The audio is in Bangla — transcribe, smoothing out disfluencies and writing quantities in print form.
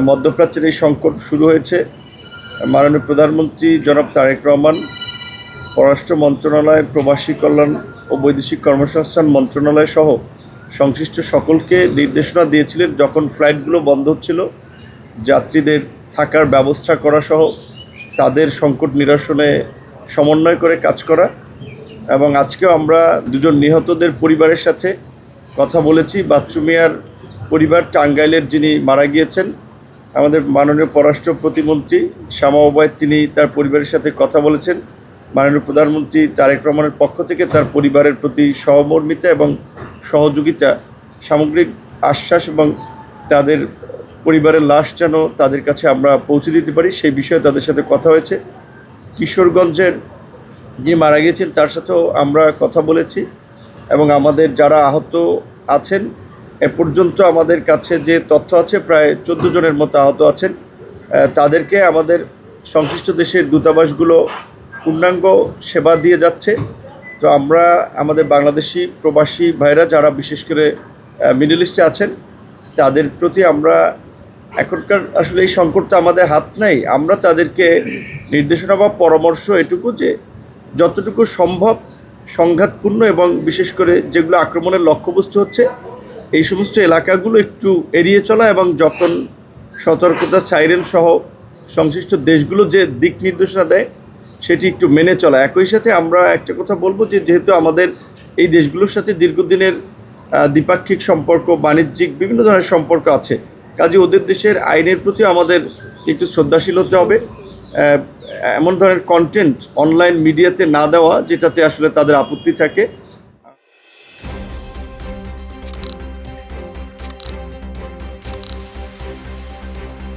মধ্যপ্রাচ্যের এই সংকট শুরু হয়েছে। মাননীয় প্রধানমন্ত্রী জনাব তারেক রহমান, পররাষ্ট্র মন্ত্রণালয়, প্রবাসী কল্যাণ ও বৈদেশিক কর্মসংস্থান মন্ত্রণালয় সহ সংশ্লিষ্ট সকলকে নির্দেশনা দিয়েছিলেন যখন ফ্লাইটগুলো বন্ধ হচ্ছিল যাত্রীদের থাকার ব্যবস্থা করা সহ তাদের সংকট নিরসনে সমন্বয় করে কাজ করা। এবং আজকেও আমরা দুজন নিহতদের পরিবারের সাথে কথা বলেছি। বাচ্চু মিয়ার পরিবার, টাঙ্গাইলের যিনি মারা গিয়েছেন, আমাদের মাননীয় পররাষ্ট্র প্রতিমন্ত্রী শামা ওবায়দ, তিনি তার পরিবারের সাথে কথা বলেছেন। মাননীয় প্রধানমন্ত্রী তারেক রহমানের পক্ষ থেকে তার পরিবারের প্রতি সহমর্মিতা এবং সহযোগিতা, সামগ্রিক আশ্বাস এবং তাদের পরিবারের লাশ যেন তাদের কাছে আমরা পৌঁছে দিতে পারি সেই বিষয়ে তাদের সাথে কথা হয়েছে। কিশোরগঞ্জের যিনি মারা গিয়েছেন তার সাথেও আমরা কথা বলেছি এবং আমাদের যারা আহত আছেন, এ পর্যন্ত আমাদের কাছে যে তথ্য আছে প্রায় 14 জনের মতো আহত আছেন। তাদেরকে আমাদের সংশ্লিষ্ট দেশের দূতাবাসগুলো পূর্ণাঙ্গ সেবা দিয়ে যাচ্ছে। তো আমরা আমাদের বাংলাদেশি প্রবাসী ভাইরা যারা বিশেষ করে মিডল ইস্টে আছেন তাদের প্রতি আমরা এখনকার আসলে এই সংকটটা আমাদের হাত নাই, আমরা তাদেরকে নির্দেশনা বা পরামর্শ এটুকু যে যতটুকু সম্ভব সংঘাতপূর্ণ এবং বিশেষ করে যেগুলো আক্রমণের লক্ষ্যবস্তু হচ্ছে এই সমস্ত এলাকাগুলো একটু এড়িয়ে চলা এবং যখন সতর্কতা সাইরেন সহ সংশ্লিষ্ট দেশগুলো যে দিক নির্দেশনা দেয় সেটি একটু মেনে চলা। একই সাথে আমরা একটা কথা বলবো যে যেহেতু আমাদের এই দেশগুলোর সাথে দীর্ঘদিনের দ্বিপাক্ষিক সম্পর্ক, বাণিজ্যিক বিভিন্ন ধরনের সম্পর্ক আছে, কাজে ওদের দেশের আইনের প্রতি আমাদের একটু শ্রদ্ধাশীল হতে হবে। এমন ধরনের কন্টেন্ট অনলাইন মিডিয়াতে না দেওয়া যেটাতে আসলে তাদের আপত্তি থাকে।